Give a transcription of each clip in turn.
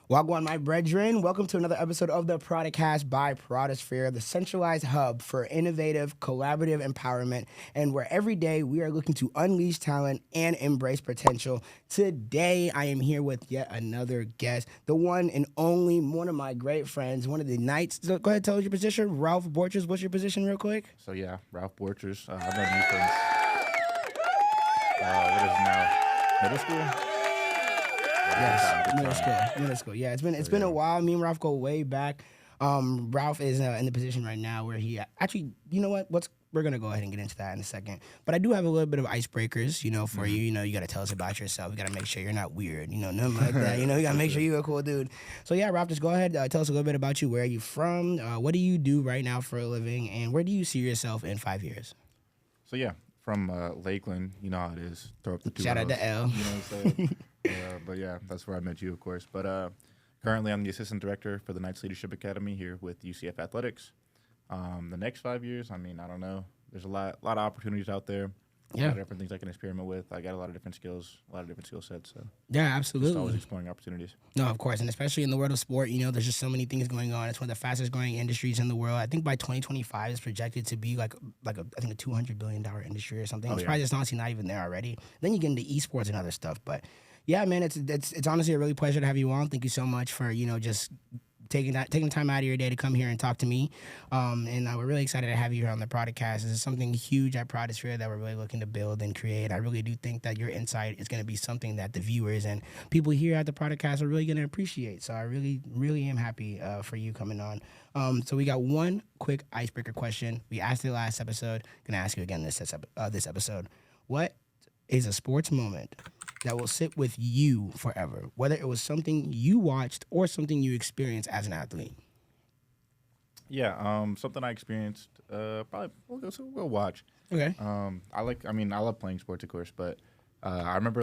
Wagwan, my brethren. Welcome to another episode of the Prodicast by Prodisphere, the centralized hub for innovative, collaborative empowerment, and where every day we are looking to unleash talent and embrace potential. Today, I am here with yet another guest, the one and only one of my great friends, one of the Knights. So go ahead, tell us your position. Ralph Borchers, what's your position, real quick? So yeah, Ralph Borchers. I've known you since what is it now? Middle school? Yes, middle school. Yeah, it's been a while. Me and Ralph go way back. Ralph is in the position right now where he actually, you know what? We're gonna go ahead and get into that in a second. But I do have a little bit of icebreakers, for you. You gotta tell us about yourself. You gotta make sure you're not weird. Nothing like that. You gotta make sure you're a cool dude. So yeah, Ralph, just go ahead. Tell us a little bit about you. Where are you from? What do you do right now for a living? And where do you see yourself in 5 years? So yeah, from Lakeland. You know how it is. Throw up the two. Shout out L's, to L. You know what I'm saying? But yeah, that's where I met you, of course. But currently, I'm the assistant director for the Knights Leadership Academy here with UCF Athletics. The next 5 years, I don't know. There's a lot of opportunities out there. A lot of different things I can experiment with. I got a lot of different skills, a lot of different skill sets. So yeah, absolutely. Just always exploring opportunities. No, of course, and especially in the world of sport, there's just so many things going on. It's one of the fastest growing industries in the world. I think by 2025, it's projected to be like I think a $200 billion industry or something. It's probably just honestly not even there already. Then you get into esports and other stuff, but yeah, man, it's honestly a really pleasure to have you on. Thank you so much for just taking time out of your day to come here and talk to me. And we're really excited to have you here on the Prodicast. This is something huge at Prodisphere that we're really looking to build and create. I really do think that your insight is going to be something that the viewers and people here at the Prodicast are really going to appreciate. So I really, really am happy for you coming on. So we got one quick icebreaker question. We asked it last episode. Going to ask you again this episode. What is a sports moment that will sit with you forever, whether it was something you watched or something you experienced as an athlete? Yeah, something I experienced. Probably we'll watch. Okay. I love playing sports, of course, but I remember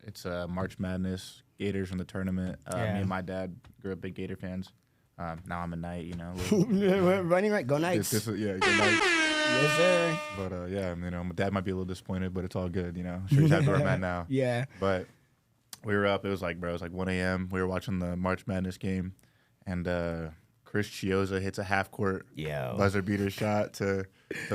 it's March Madness, Gators in the tournament. Me and my dad grew up big Gator fans. Now I'm a Knight, Running right, go Knights. Go Knights. Yes, sir. But my dad might be a little disappointed, but it's all good, Sure, he's happy where I'm at now. Yeah. But we were up. It was 1 a.m. We were watching the March Madness game, and Chris Chiozza hits a half-court buzzer beater shot to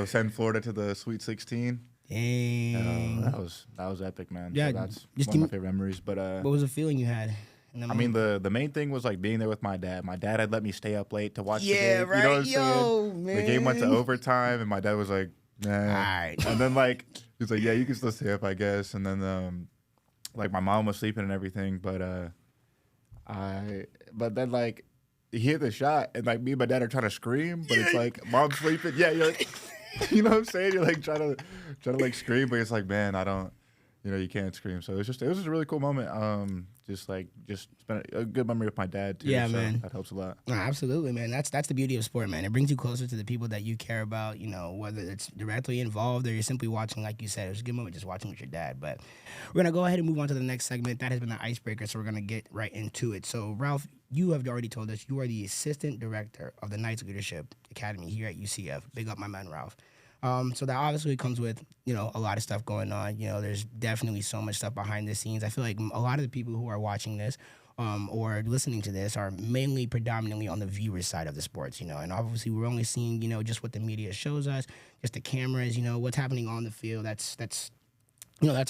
send Florida to the Sweet 16. Dang. That was epic, man. Yeah, so that's one of my favorite memories. But what was the feeling you had? The main thing was being there with my dad. My dad had let me stay up late to watch the game. Yeah, right. You know what I'm saying? Man. The game went to overtime, and my dad was like, nah. All right. And then he's like, yeah, you can still stay up, I guess. And then my mom was sleeping and everything, but then he hit the shot, and me and my dad are trying to scream, but it's mom's sleeping. Yeah, you're you know what I'm saying? You're trying to scream, but it's man, I don't. You can't scream. So it was just a really cool moment. Just spent a good memory with my dad too. Yeah, so man. That helps a lot. No, absolutely, man. That's the beauty of sport, man. It brings you closer to the people that you care about. Whether it's directly involved or you're simply watching, like you said. It was a good moment just watching with your dad. But we're gonna go ahead and move on to the next segment. That has been the icebreaker, so we're gonna get right into it. So, Ralph, you have already told us you are the assistant director of the Knights Leadership Academy here at UCF. Big up, my man, Ralph. So that obviously comes with, a lot of stuff going on. There's definitely so much stuff behind the scenes. I feel like a lot of the people who are watching this or listening to this are predominantly on the viewer's side of the sports, and obviously we're only seeing, just what the media shows us, just the cameras, what's happening on the field. That's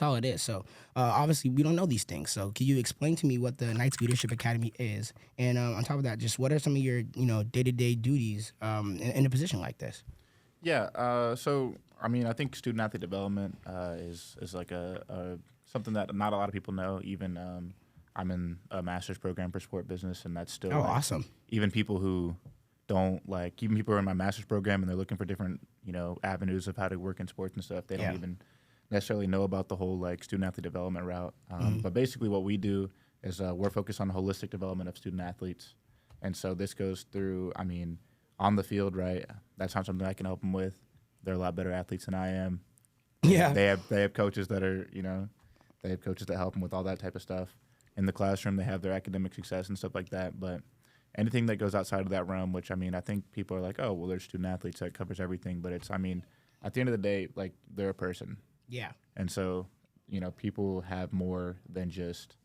all it is. So obviously we don't know these things. So can you explain to me what the Knights Leadership Academy is? And on top of that, just what are some of your, day-to-day duties in a position like this? Yeah, so I think student athlete development is something that not a lot of people know. Even I'm in a master's program for sport business, and that's still awesome. Even people who don't even people who are in my master's program and they're looking for different avenues of how to work in sports and stuff. They don't even necessarily know about the whole student athlete development route. But basically, what we do is we're focused on the holistic development of student athletes, and so this goes through. On the field, right? That's not something I can help them with. They're a lot better athletes than I am. Yeah. They have coaches that are, they have coaches that help them with all that type of stuff. In the classroom, they have their academic success and stuff like that. But anything that goes outside of that realm, which, I think people are like, oh, well, there's student athletes that covers everything. But it's, at the end of the day, they're a person. Yeah. And so, people have more than just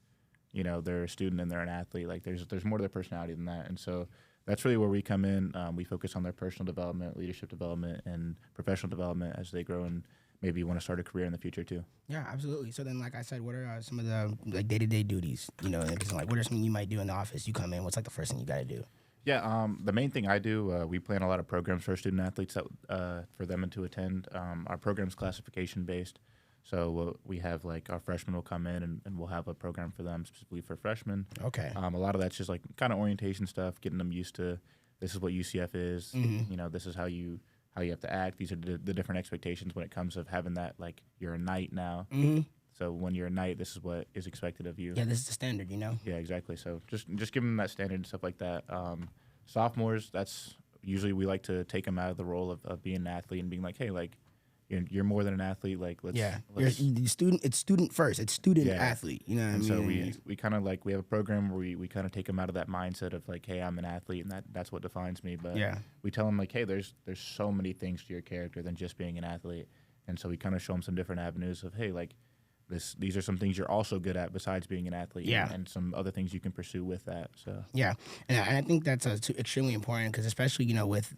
they're a student and they're an athlete. Like there's more to their personality than that. And so that's really where we come in. We focus on their personal development, leadership development, and professional development as they grow and maybe want to start a career in the future too. Yeah, absolutely. So then, like I said, what are some of the like day-to-day duties? Like what are something you might do in the office? You come in, what's like the first thing you got to do? Yeah, the main thing I do, we plan a lot of programs for our student athletes for them to attend. Our program's classification based. So we have like our freshmen will come in and we'll have a program for them specifically for freshmen. Okay. A lot of that's just like kind of orientation stuff, getting them used to this is what UCF is. This is how you have to act. These are the different expectations when it comes of having that, like you're a knight now. So when you're a knight, this is what is expected of you. Yeah, this is the standard, Yeah, exactly. So just give them that standard and stuff like that. Sophomores, that's usually we like to take them out of the role of being an athlete and being like, hey, like you're more than an athlete. Like let's you're student. It's student first. It's student athlete. You know what I mean? So we kind of like we have a program where we kind of take them out of that mindset of like, hey, I'm an athlete and that's what defines me. But we tell them like, hey, there's so many things to your character than just being an athlete. And so we kind of show them some different avenues of, hey, like these are some things you're also good at besides being an athlete. And some other things you can pursue with that. So and I think that's extremely important because especially with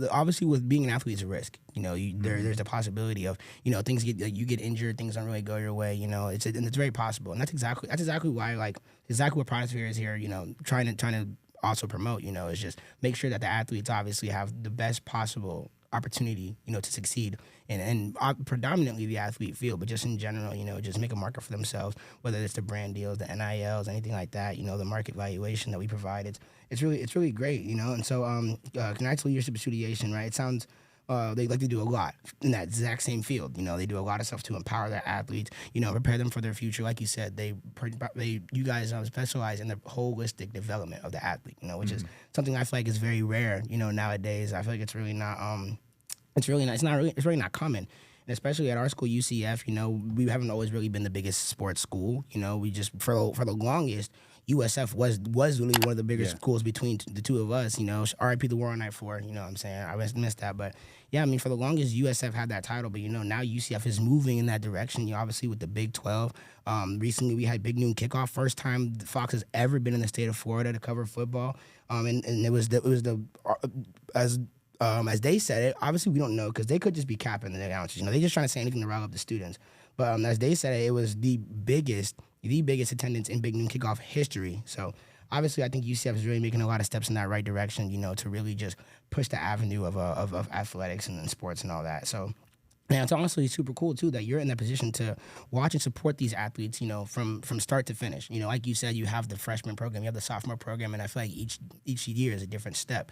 obviously with being an athlete is a risk. There's a possibility of things you get injured, things don't really go your way. It's very possible, and that's exactly why exactly what Prodisphere is here. Trying to also promote. Is just make sure that the athletes obviously have the best possible opportunity, to succeed and predominantly the athlete field, but just in general, just make a market for themselves, whether it's the brand deals, the NILs, anything like that, the market valuation that we provide. It's really great, and so Connect Leadership Association, right? It sounds they like to do a lot in that exact same field. They do a lot of stuff to empower their athletes, prepare them for their future. Like you said, you guys specialize in the holistic development of the athlete, which is something I feel like is very rare, nowadays. I feel like it's really not common. And especially at our school, UCF, we haven't always really been the biggest sports school. We just, for the longest, USF was really one of the biggest schools between the two of us. RIP the War on Night 4, you know what I'm saying? I missed that. But, yeah, I mean, for the longest, USF had that title. But, now UCF is moving in that direction, obviously, with the Big 12. Recently, we had Big Noon Kickoff. First time Fox has ever been in the state of Florida to cover football. And it was as they said it, obviously we don't know because they could just be capping the announcers. They just trying to say anything to rile up the students. But as they said it was the biggest attendance in Big Noon Kickoff history. So obviously I think UCF is really making a lot of steps in that right direction, to really just push the avenue of athletics and sports and all that. So yeah, it's honestly super cool too that you're in that position to watch and support these athletes, from start to finish. Like you said, you have the freshman program, you have the sophomore program, and I feel like each year is a different step.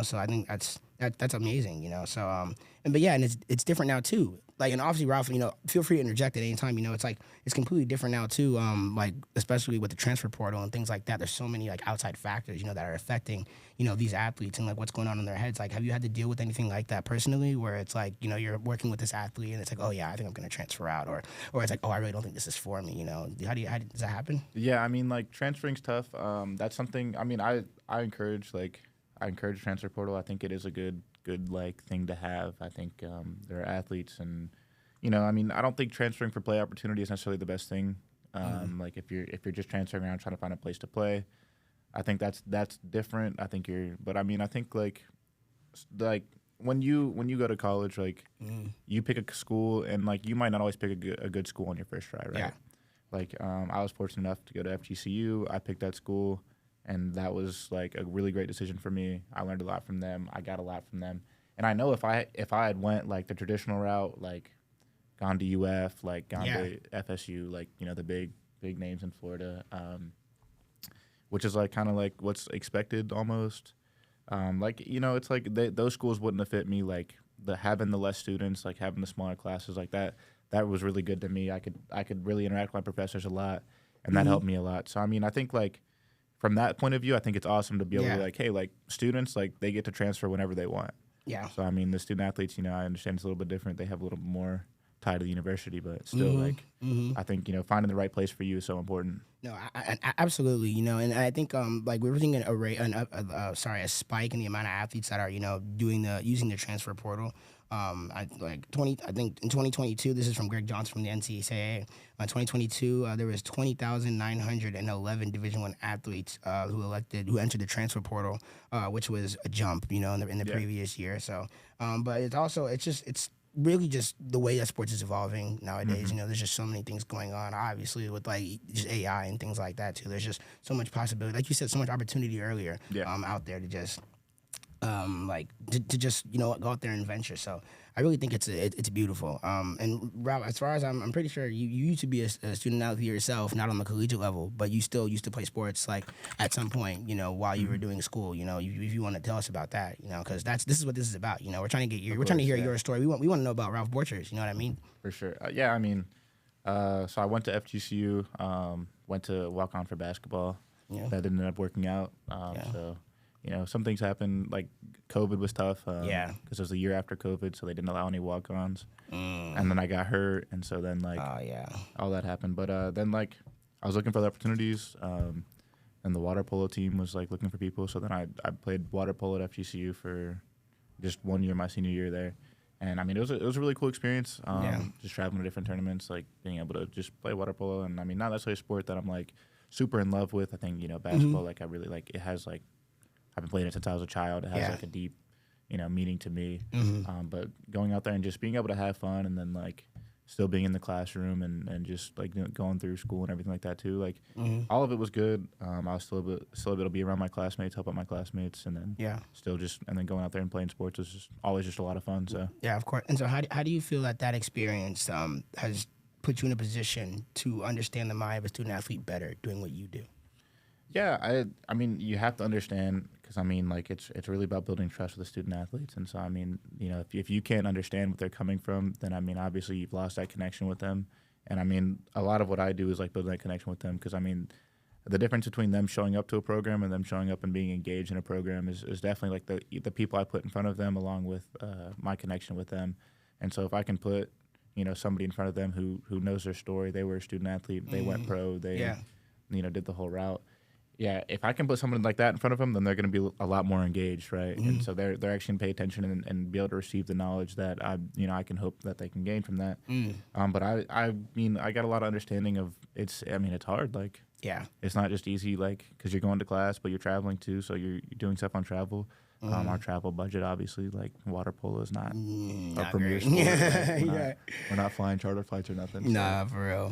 So I think that's amazing. So but it's different now too. Like, and obviously, Ralph, feel free to interject at any time. It's completely different now too. Like especially with the transfer portal and things like that. There's so many like outside factors, that are affecting, these athletes and like what's going on in their heads. Like, have you had to deal with anything like that personally, where it's like, you're working with this athlete and it's like, oh yeah, I think I'm going to transfer out, or it's like, oh, I really don't think this is for me. How does that happen? Yeah, I mean, like transferring's tough. That's something. I mean, I encourage transfer portal. I think it is a good like thing to have. I think there are athletes and I mean I don't think transferring for play opportunity is necessarily the best thing. Like if you're just transferring around trying to find a place to play, I think that's different. I think but I mean I think like when you go to college, like you pick a school and like you might not always pick a good school on your first try, right? Yeah. Like I was fortunate enough to go to FGCU. I picked that school. And that was like a really great decision for me. I learned a lot from them. I got a lot from them. And I know if I had went like the traditional route, like gone to UF, like gone to FSU, like the big names in Florida, which is like kind of like what's expected almost. It's like those schools wouldn't have fit me. Like having the less students, like having the smaller classes, like that was really good to me. I could really interact with my professors a lot, and that helped me a lot. So I mean, I think like. From that point of view, I think it's awesome to be able to be like, hey, like students, like they get to transfer whenever they want. Yeah. So I mean, the student athletes, I understand it's a little bit different. They have a little more tied to the university, but still, I think finding the right place for you is so important. No, I absolutely. And I think like we're seeing a spike in the amount of athletes that are using the transfer portal. I think in 2022, this is from Greg Johnson from the NCAA. In 2022, there was 20,911 Division I athletes who entered the transfer portal, which was a jump, in the previous year. So, but it's really just the way that sports is evolving nowadays. There's just so many things going on, obviously, with like just AI and things like that too. There's just so much possibility, like you said, so much opportunity earlier out there to just to just go out there and venture. So I really think it's beautiful. And Ralph, as far as I'm pretty sure you used to be a student athlete yourself, not on the collegiate level, but you still used to play sports like at some point, while you were doing school. If you want to tell us about that, because this is what this is about. We're trying to we're trying to hear your story. We want to know about Ralph Borchers. You know what I mean? For sure. So I went to FGCU, went to walk on for basketball. Yeah. That didn't end up working out. So. Some things happened, like COVID was tough. Because it was the year after COVID, so they didn't allow any walk-ons. And then I got hurt, and so then, all that happened. But then, I was looking for the opportunities, and the water polo team was, looking for people. So then I played water polo at FGCU for just 1 year, my senior year there. And, it was a really cool experience, just traveling to different tournaments, being able to just play water polo. And, not necessarily a sport that I'm, super in love with. I think, basketball, I really, it has, I've been playing it since I was a child. It has a deep, meaning to me. But going out there and just being able to have fun, and then still being in the classroom and just going through school and everything like that too. All of it was good. I was still able to be around my classmates, help out my classmates, and then then going out there and playing sports was just always just a lot of fun. So yeah, of course. And so how do you feel that experience has put you in a position to understand the mind of a student athlete better doing what you do? Yeah, I mean, you have to understand, because it's really about building trust with the student athletes, and so if you can't understand what they're coming from, then obviously you've lost that connection with them, and a lot of what I do is building that connection with them, because the difference between them showing up to a program and them showing up and being engaged in a program is definitely the people I put in front of them, along with my connection with them, and so if I can put somebody in front of them who knows their story, they were a student athlete, they went pro, they did the whole route. Yeah, if I can put something like that in front of them, then they're going to be a lot more engaged, right? And so they're actually going to pay attention and be able to receive the knowledge that I can hope that they can gain from that. But I got a lot of understanding of it's hard. It's not just easy, because you're going to class, but you're traveling too, so you're doing stuff on travel. Our travel budget, obviously, water polo is not a premier sport. We're not flying charter flights or nothing. Nah, for real.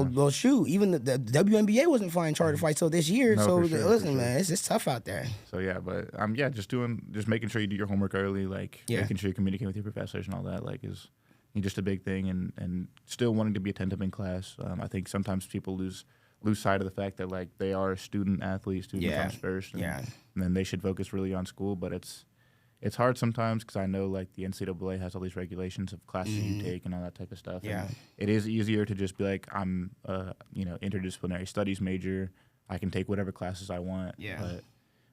Well, shoot, even the WNBA wasn't flying charter flights till this year. So listen, man, it's tough out there. So yeah, but just making sure you do your homework early, making sure you communicate with your professors and all that, is just a big thing, and still wanting to be attentive in class. I think sometimes people lose sight of the fact that they are a student athlete, student comes first, and then they should focus really on school. But it's hard sometimes, because I know the NCAA has all these regulations of classes you take and all that type of stuff. And it is easier to just be I'm interdisciplinary studies major, I can take whatever classes I want. But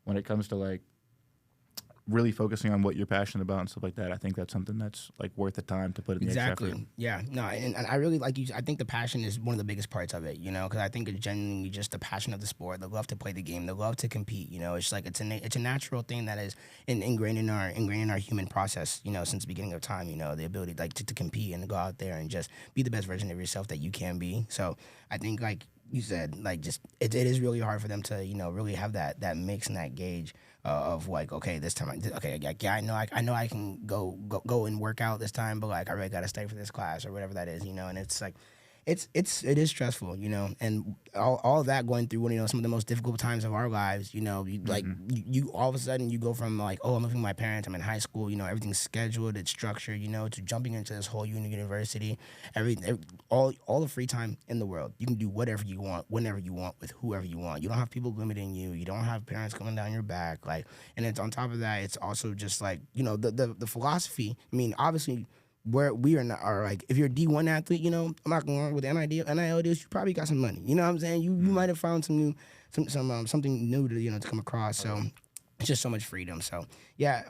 when it comes to really focusing on what you're passionate about and stuff like that, I think that's something that's worth the time to put in the extra effort. Yeah, no, and I really I think the passion is one of the biggest parts of it, because I think it's genuinely just the passion of the sport, the love to play the game, the love to compete. It's it's a natural thing that is ingrained in our human process, since the beginning of time. The ability to compete and to go out there and just be the best version of yourself that you can be. So I think you said, it is really hard for them to really have that mix and that gauge of okay, this time I know I can go and work out this time, but I really gotta stay for this class or whatever that is, and it's it is stressful, and all of that going through one some of the most difficult times of our lives, you all of a sudden you go from I'm living with my parents, I'm in high school, everything's scheduled, it's structured, to jumping into this whole university, all the free time in the world. You can do whatever you want, whenever you want, with whoever you want. You don't have people limiting you. You don't have parents coming down your back, and it's on top of that, it's also just the philosophy. Obviously, where we are not, or if you're a D1 athlete, I'm not going to with the NIL deals, you probably got some money. You know what I'm saying? You might have found something new to to come across. So it's just so much freedom. So yeah,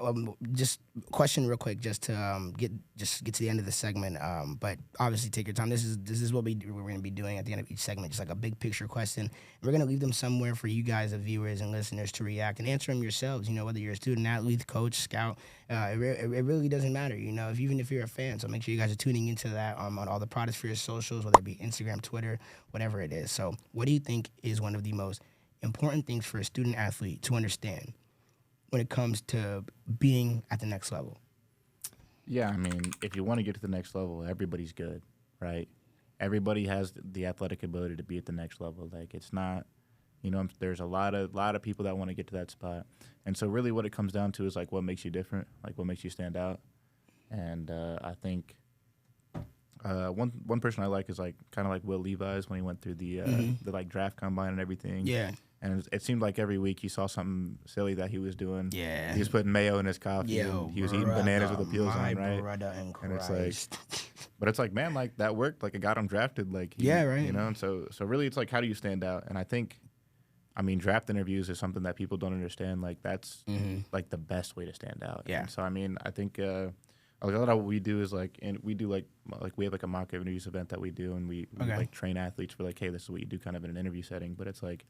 just question real quick, just to get to the end of the segment. But obviously take your time. This is what we're going to be doing at the end of each segment, just like a big picture question. We're going to leave them somewhere for you guys, the viewers and listeners, to react and answer them yourselves. You know, whether you're a student, athlete, coach, scout, it really doesn't matter. You know, even if you're a fan. So make sure you guys are tuning into that on all the Prodisphere socials, whether it be Instagram, Twitter, whatever it is. So what do you think is one of the most important things for a student athlete to understand when it comes to being at the next level? Yeah, I mean, if you want to get to the next level, everybody's good, right? Everybody has the athletic ability to be at the next level. Like, it's not, you know, there's a lot of people that want to get to that spot. And so really what it comes down to is, like, what makes you different, like, what makes you stand out. And I think one person I like is, like, kind of like Will Levi's when he went through the like, draft combine and everything. Yeah. And it seemed like every week he saw something silly that he was doing. Yeah. He was putting mayo in his coffee. Yo, and he was eating bananas with the peels on, right? And it's like, but it's like, man, like, that worked. Like, it got him drafted. Like, right. You know, and so really it's like, how do you stand out? And I think, I mean, draft interviews is something that people don't understand. Like, that's like the best way to stand out. Yeah. And so, I mean, I think a lot of what we do is, like, and we do, like we have, like, a mock interviews event that we do, and we like, train athletes for, like, hey, this is what you do kind of in an interview setting. But it's like,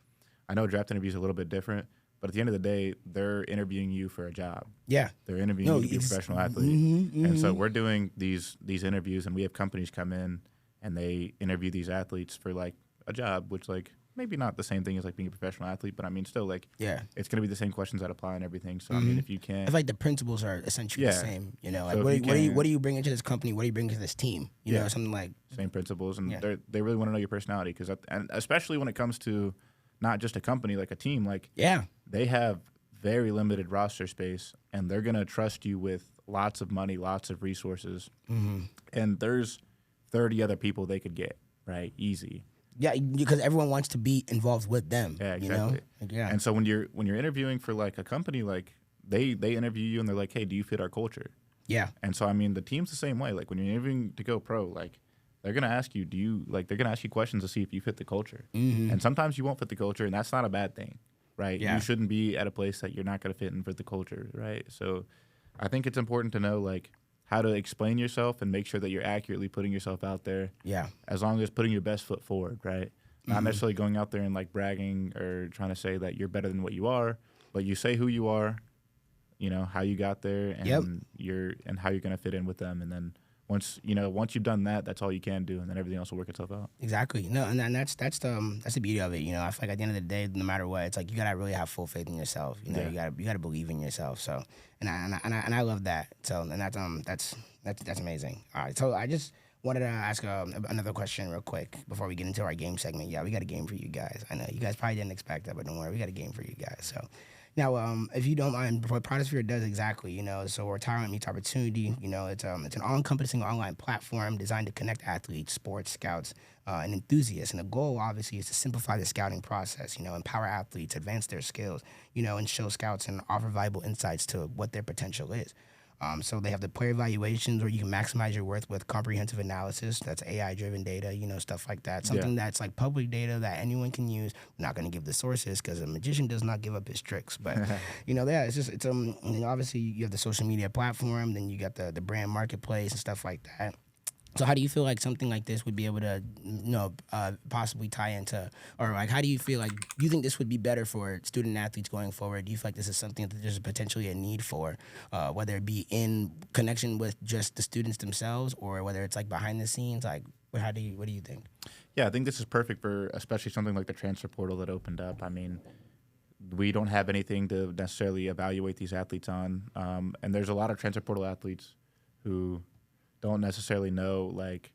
I know draft interviews are a little bit different, but at the end of the day, they're interviewing you for a job. Yeah. They're interviewing you to be a professional athlete. And so we're doing these interviews, and we have companies come in, and they interview these athletes for, like, a job, which, like, maybe not the same thing as, like, being a professional athlete, but I mean, still, like, it's going to be the same questions that apply and everything. So, I mean, if you can't. I feel like the principles are essentially the same. You know, like, So what do you bring into this company? What do you bring to this team? You know, something like. Same principles. And they really want to know your personality. And especially when it comes to not just a company, like a team, like, they have very limited roster space, and they're going to trust you with lots of money, lots of resources. And there's 30 other people they could get, right? Easy. Yeah, because everyone wants to be involved with them. Yeah, exactly. You know? Like, yeah. And so when you're interviewing for, like, a company, like, they interview you and they're like, hey, do you fit our culture? Yeah. And so, I mean, the team's the same way. Like, when you're interviewing to go pro, like, they're going to ask you, they're going to ask you questions to see if you fit the culture. And sometimes you won't fit the culture, and that's not a bad thing, right? Yeah. You shouldn't be at a place that you're not going to fit in for the culture, right? So I think it's important to know, like, how to explain yourself and make sure that you're accurately putting yourself out there. Yeah. As long as putting your best foot forward, right? Not necessarily going out there and, like, bragging or trying to say that you're better than what you are, but you say who you are, you know, how you got there, and and how you're going to fit in with them. And then once you've done that, that's all you can do, and then everything else will work itself out. Exactly. No, and that's the beauty of it. You know, I feel like at the end of the day, no matter what, it's like you gotta really have full faith in yourself. You know, you gotta believe in yourself. So, and I love that. So, and that's amazing. All right. So I just wanted to ask another question real quick before we get into our game segment. Yeah, we got a game for you guys. I know you guys probably didn't expect that, but don't worry, we got a game for you guys. So. Now, if you don't mind, what Prodisphere does exactly, you know, so retirement meets opportunity. You know, it's an all-encompassing online platform designed to connect athletes, sports scouts, and enthusiasts. And the goal, obviously, is to simplify the scouting process. You know, empower athletes, advance their skills, you know, and show scouts and offer valuable insights to what their potential is. So they have the player evaluations where you can maximize your worth with comprehensive analysis. That's AI-driven data, you know, stuff like that. Something that's like public data that anyone can use. We're not going to give the sources because a magician does not give up his tricks. But, you know, it's you know, obviously you have the social media platform, then you got the brand marketplace and stuff like that. So how do you feel like something like this would be able to, you know, possibly tie into, or like how do you feel like, do you think this would be better for student athletes going forward? Do you feel like this is something that there's potentially a need for, whether it be in connection with just the students themselves or whether it's like behind the scenes? Like, what do you think? Yeah, I think this is perfect for especially something like the transfer portal that opened up. I mean, we don't have anything to necessarily evaluate these athletes on, and there's a lot of transfer portal athletes who don't necessarily know, like,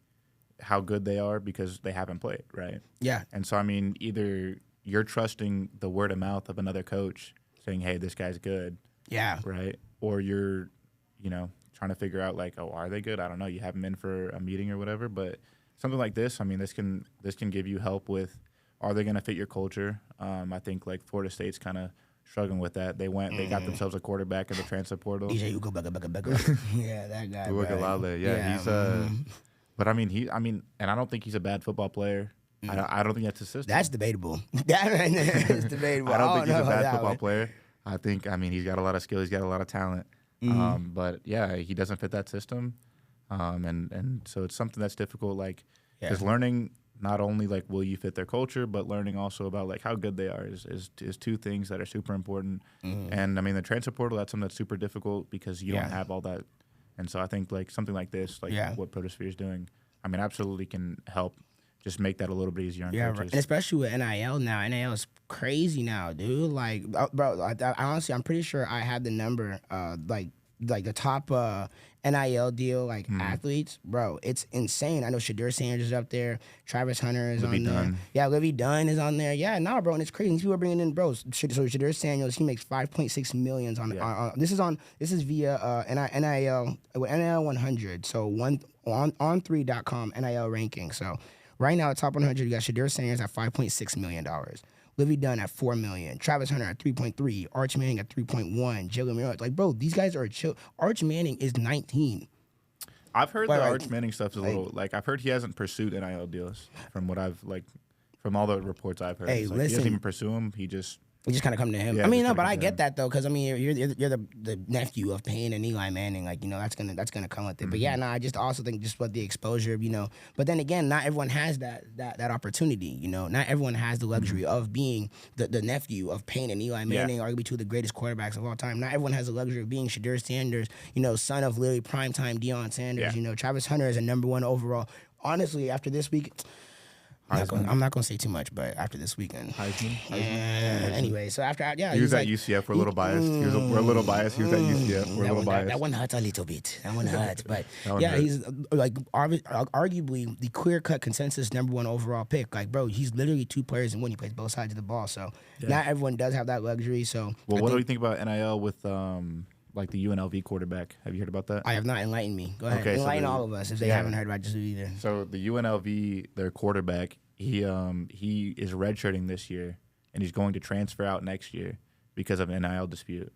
how good they are because they haven't played, right? Yeah. And so, I mean, either you're trusting the word of mouth of another coach saying, hey, this guy's good. Yeah. Right? Or you're, you know, trying to figure out, like, oh, are they good? I don't know. You have them in for a meeting or whatever. But something like this, I mean, this can give you help with, are they going to fit your culture? I think, like, Florida State's kind of struggling with that. They got themselves a quarterback in the transfer portal. DJ Ugo Becca. Yeah, that guy. Right? Yeah, he's but I mean, and I don't think he's a bad football player. I don't think that's his system. That's debatable. That's debatable. I don't think he's a bad football player. I think, I mean, he's got a lot of skill. He's got a lot of talent. But, yeah, he doesn't fit that system. And so it's something that's difficult, like, because learning not only, like, will you fit their culture, but learning also about, like, how good they are is two things that are super important. And, I mean, the transfer portal, that's something that's super difficult because you don't have all that. And so I think, like, something like this, like what Prodisphere is doing, I mean, absolutely can help just make that a little bit easier on coaches. Right. And especially with NIL now. NIL is crazy now, dude. Like, bro, I honestly, I'm pretty sure I have the number, like the top NIL deal, like athletes, bro. It's insane. I know Shadur Sanders is up there. Travis Hunter is on there. Yeah, Livy Dunn is on there. Yeah, nah, bro, and it's crazy. These people are bringing in, bro. So Shadur Sanders, he makes $5.6 million on. This is via NIL with NIL 100. So on3.com NIL ranking. So right now, top 100, you got Shadur Sanders at $5.6 million. Livy Dunn at $4 million. Travis Hunter at 3.3. Arch Manning at 3.1. Jalen Miller, like, bro, these guys are chill. Arch Manning is 19. I've heard the Arch Manning stuff is a little, like, I've heard he hasn't pursued NIL deals from what I've, like, from all the reports I've heard. Hey, like, he doesn't even pursue them. He just kind of come to him. Yeah, I mean, no, but I get that though, because I mean, you're the nephew of Payne and Eli Manning, like, you know, that's gonna come with it. But yeah, no, I just also think just what the exposure, you know. But then again, not everyone has that opportunity, you know. Not everyone has the luxury of being the nephew of Payne and Eli Manning, arguably two of the greatest quarterbacks of all time. Not everyone has the luxury of being Shadur Sanders, you know, son of literally primetime Deion Sanders. You know, Travis Hunter is a #1 overall. Honestly, after this week. I'm not gonna say too much, but after this weekend, Heisman. Anyway, so after he was at UCF. We're a little biased. We're a little biased. He was at UCF. We're a little biased. That one hurts a little bit. That one hurts, but he's like arguably the clear-cut consensus #1 overall pick. Like, bro, he's literally two players in one. He plays both sides of the ball, so not everyone does have that luxury. So, well, what do you think about NIL with like the UNLV quarterback? Have you heard about that? I have not. Enlighten me. Go ahead. Okay, enlighten all of us if they haven't heard about this either. So the UNLV, their quarterback, he is redshirting this year, and he's going to transfer out next year because of an NIL dispute.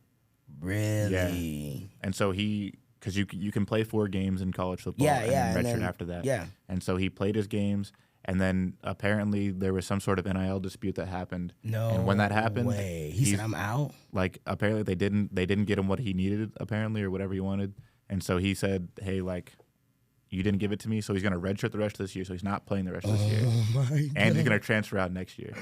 Really? Yeah. And so because you can play 4 games in college football and then redshirt after that. Yeah. And so he played his games. And then apparently there was some sort of NIL dispute that happened. No and when that happened, way. He said, "I'm out." Like, apparently they didn't get him what he needed, apparently, or whatever he wanted. And so he said, "Hey, like, you didn't give it to me." So he's going to redshirt the rest of this year. So he's not playing the rest of this year. Oh my God. And he's going to transfer out next year.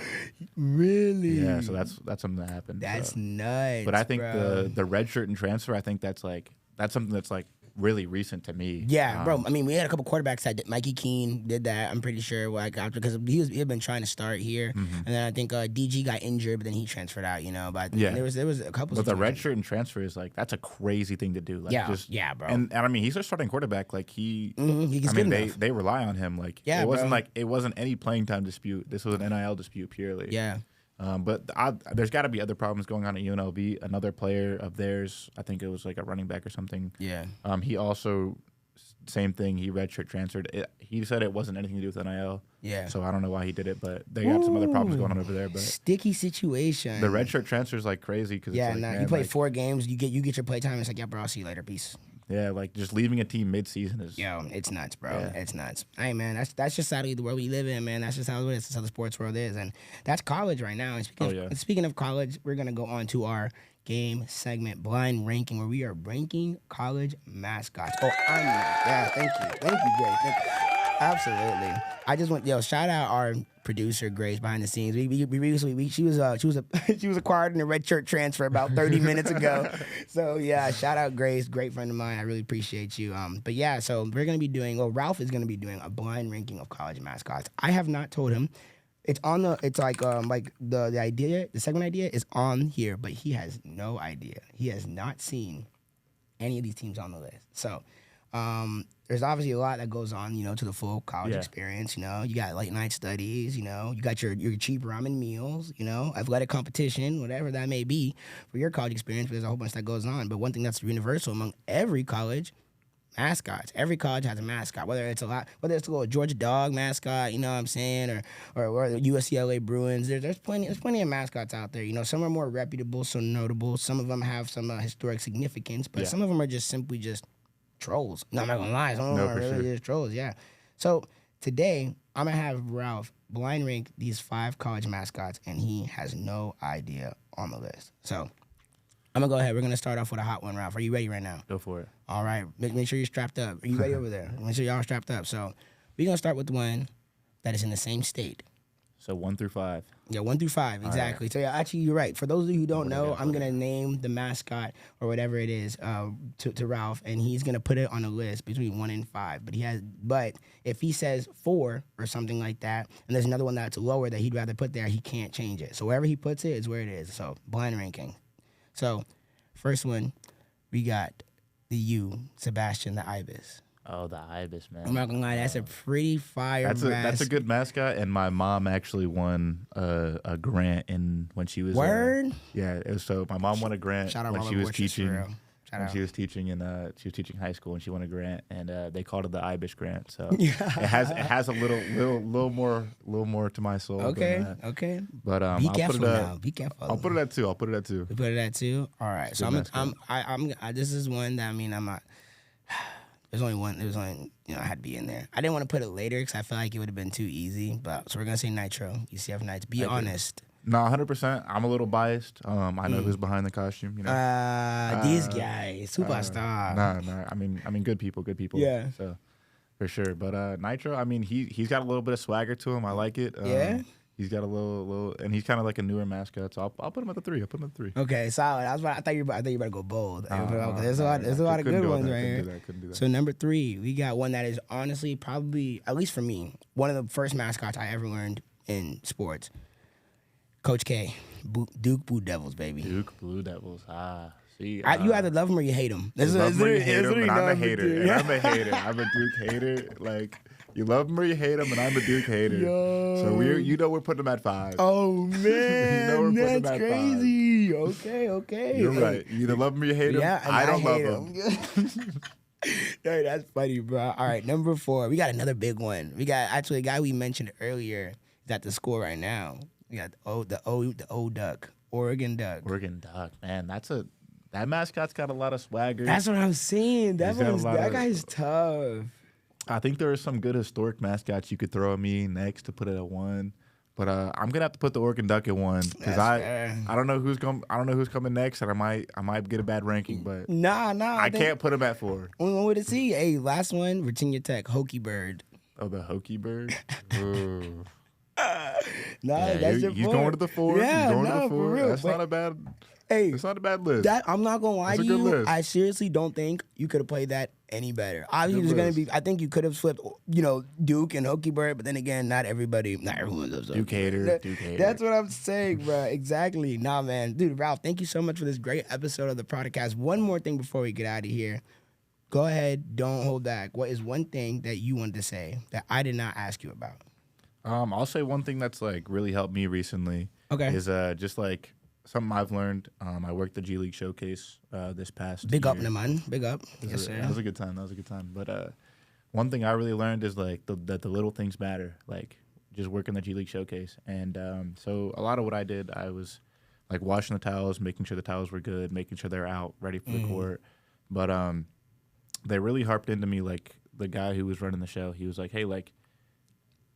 Really? Yeah. So that's something that happened. That's nuts. But I think bro. the redshirt and transfer, I think that's something that's like really recent to me. Yeah, bro. I mean, we had a couple quarterbacks that did. Mikey Keene did that. I'm pretty sure, like, after, because he had been trying to start here, and then I think DG got injured, but then he transferred out. You know, but there was a couple. But the redshirt and transfer is like, that's a crazy thing to do. Like, yeah, bro. And I mean, he's a starting quarterback. Like he's I mean, good they rely on him. Like, it wasn't any playing time dispute. This was an NIL dispute purely. Yeah. But there's got to be other problems going on at UNLV. Another player of theirs, I think it was like a running back or something. Yeah. He also, same thing, he redshirt transferred. He said it wasn't anything to do with NIL. Yeah. So I don't know why he did it, but they got some other problems going on over there. But sticky situation. The redshirt transfer is like crazy because you play 4 games, you get your play time. It's like, yeah, bro, I'll see you later, peace. Yeah, like just leaving a team mid-season is... Yo, it's nuts, bro. Yeah. It's nuts. Hey, man, that's just sadly the world we live in, man. That's just how it is. That's how the sports world is. And that's college right now. And speaking of college, we're going to go on to our game segment, Blind Ranking, where we are ranking college mascots. Oh, I'm not. Yeah, thank you. Thank you, Grace. Absolutely. I just want, shout out our producer Grace behind the scenes. We recently she was acquired in a red shirt transfer about 30 minutes ago. So yeah, shout out Grace, great friend of mine. I really appreciate you. But yeah, so we're gonna be doing. Well, Ralph is gonna be doing a blind ranking of college mascots. I have not told him. It's on the. It's like the idea. The segment idea is on here, but he has no idea. He has not seen any of these teams on the list. So. There's obviously a lot that goes on, to the full college experience. You got late night studies. You got your cheap ramen meals. Athletic competition, whatever that may be for your college experience. But there's a whole bunch that goes on. But one thing that's universal among every college, mascots. Every college has a mascot. Whether it's a little Georgia dog mascot, you know what I'm saying, or the USCLA Bruins. There's plenty of mascots out there. Some are more reputable, so notable. Some of them have some historic significance, but some of them are just simply just trolls. No, I'm not gonna lie. Some of them are really just trolls, yeah. So today, I'm gonna have Ralph blind rank these 5 college mascots, and he has no idea on the list. So I'm gonna go ahead. We're gonna start off with a hot one, Ralph. Are you ready right now? Go for it. All right. Make sure you're strapped up. Are you ready over there? Make sure y'all strapped up. So we're gonna start with one that is in the same state. So 1 through 5. Yeah, 1 through 5, exactly. Right. So yeah, actually, you're right. For those of you who don't know, I'm gonna name the mascot or whatever it is to Ralph, and he's gonna put it on a list between 1 and 5. But if he says 4 or something like that, and there's another one that's lower that he'd rather put there, he can't change it. So wherever he puts it is where it is. So blind ranking. So first one, we got the U, Sebastian the Ibis. Oh, the Ibis, man. I'm not gonna lie, that's a pretty fire mascot. That's a good mascot, and my mom actually won a grant when she was Word? So my mom won a grant when she was teaching. She was teaching high school, and she won a grant, and they called it the Ibis grant. So it has a little more to my soul. Okay. But be careful now. Be careful. I'll put it at 2. You put it at 2. All right. So this is one that I'm not. There's only one. I had to be in there. I didn't want to put it later because I felt like it would have been too easy. So we're gonna say Nitro. UCF Knights. Be honest. No, 100%. I'm a little biased. I know who's behind the costume. You know, these guys, superstar. No. I mean, good people. Yeah. So for sure. But Nitro, I mean, he's got a little bit of swagger to him. I like it. Yeah. He's got a little, and he's kind of like a newer mascot. So I'll put him at the 3. Okay, solid. I thought you were about to go bold. There's a lot of good ones right here. Couldn't do that. So number 3, we got one that is honestly probably, at least for me, one of the first mascots I ever learned in sports. Coach K, Duke Blue Devils, baby. Duke Blue Devils. See, you either love him or you hate him. I'm a hater. I'm a Duke hater. Like, you love him or you hate him, and I'm a Duke hater. Yo. So we're putting him at 5. Oh man, that's crazy. 5. Okay. You're right. You either love him or you hate him. Yeah, I don't love him. Hey, that's funny, bro. All right, number 4. We got another big one. We got actually a guy we mentioned earlier is at the score right now. We got the O Duck, Oregon Duck. Oregon Duck, man, that mascot's got a lot of swagger. That's what I'm saying. That guy's tough. I think there are some good historic mascots you could throw at me next to put it at 1, but I'm gonna have to put the Oregon Duck at 1 because I don't know who's coming next, and I might get a bad ranking, but I can't put him at 4. Only way to see. Hey, last one, Virginia Tech, Hokey Bird. Oh, the Hokey Bird. That's your he's point. going to the 4. Yeah, he's going to the 4. For real. That's not a bad. Hey, it's not a bad list. I'm not gonna lie to you. List. I seriously don't think you could have played that any better. Obviously, there's gonna be. I think you could have flipped, Duke and Hokey Bird, but then again, not everyone loves Duke hater. That's what I'm saying, bro. Exactly. Nah, man, dude, Ralph, thank you so much for this great episode of the Prodicast. One more thing before we get out of here. Go ahead. Don't hold back. What is one thing that you wanted to say that I did not ask you about? I'll say one thing that's like really helped me recently. Okay. Is just like something I've learned. I worked the G League Showcase this past Big year. up, Naman. Big up. Yes, sir. That was a good time. But one thing I really learned is like that the little things matter. Like just working the G League Showcase, and so a lot of what I did, I was like washing the towels, making sure the towels were good, making sure they're out ready for the court. But they really harped into me, like the guy who was running the show. He was like, "Hey, like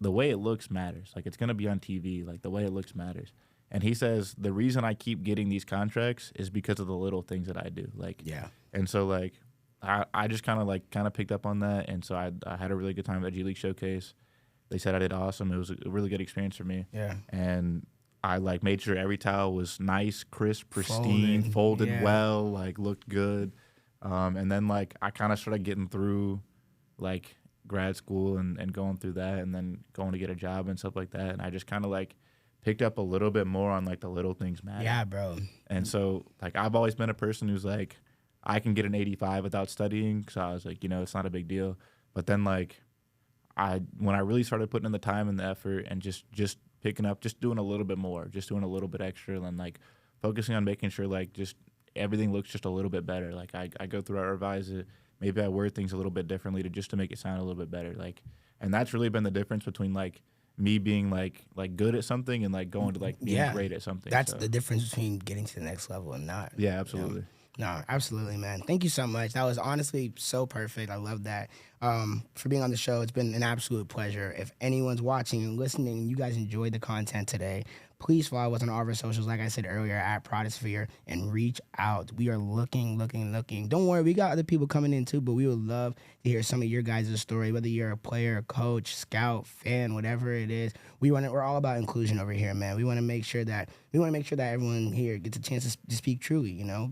the way it looks matters. Like it's gonna be on TV. Like the way it looks matters." And he says the reason I keep getting these contracts is because of the little things that I do. Like yeah. And so like I just kind of picked up on that, and so I had a really good time at the G League Showcase. They said I did awesome. It was a really good experience for me. Yeah. And I like made sure every towel was nice, crisp, pristine, folded well, like looked good. And then like I kind of started getting through like grad school and going through that, and then going to get a job and stuff like that. And I just kind of like picked up a little bit more on like the little things matter. Yeah, bro. And so like I've always been a person who's like I can get an 85 without studying, so I was like, it's not a big deal. But then like when I really started putting in the time and the effort and just picking up, just doing a little bit more, just doing a little bit extra, and like focusing on making sure like just everything looks just a little bit better. Like I go through, I revise it. Maybe I word things a little bit differently to make it sound a little bit better. Like, and that's really been the difference between like me being like good at something and like going to like being great at something. That's the difference between getting to the next level and not. Yeah, absolutely. No, absolutely, man. Thank you so much. That was honestly so perfect. I love that. for being on the show. It's been an absolute pleasure. If anyone's watching and listening and you guys enjoyed the content today, please follow us on all of our socials, like I said earlier, at Prodisphere, and reach out. We are looking. Don't worry, we got other people coming in too, but we would love to hear some of your guys' story, whether you're a player, coach, scout, fan, whatever it is. We're all about inclusion over here, man. We want to make sure that everyone here gets a chance to speak truly, you know.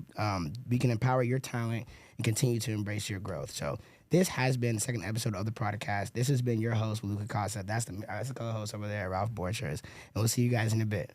We can empower your talent and continue to embrace your growth. So this has been the second episode of the Prodicast. This has been your host, Luka Costa. That's the co-host over there, Ralph Borchers. And we'll see you guys in a bit.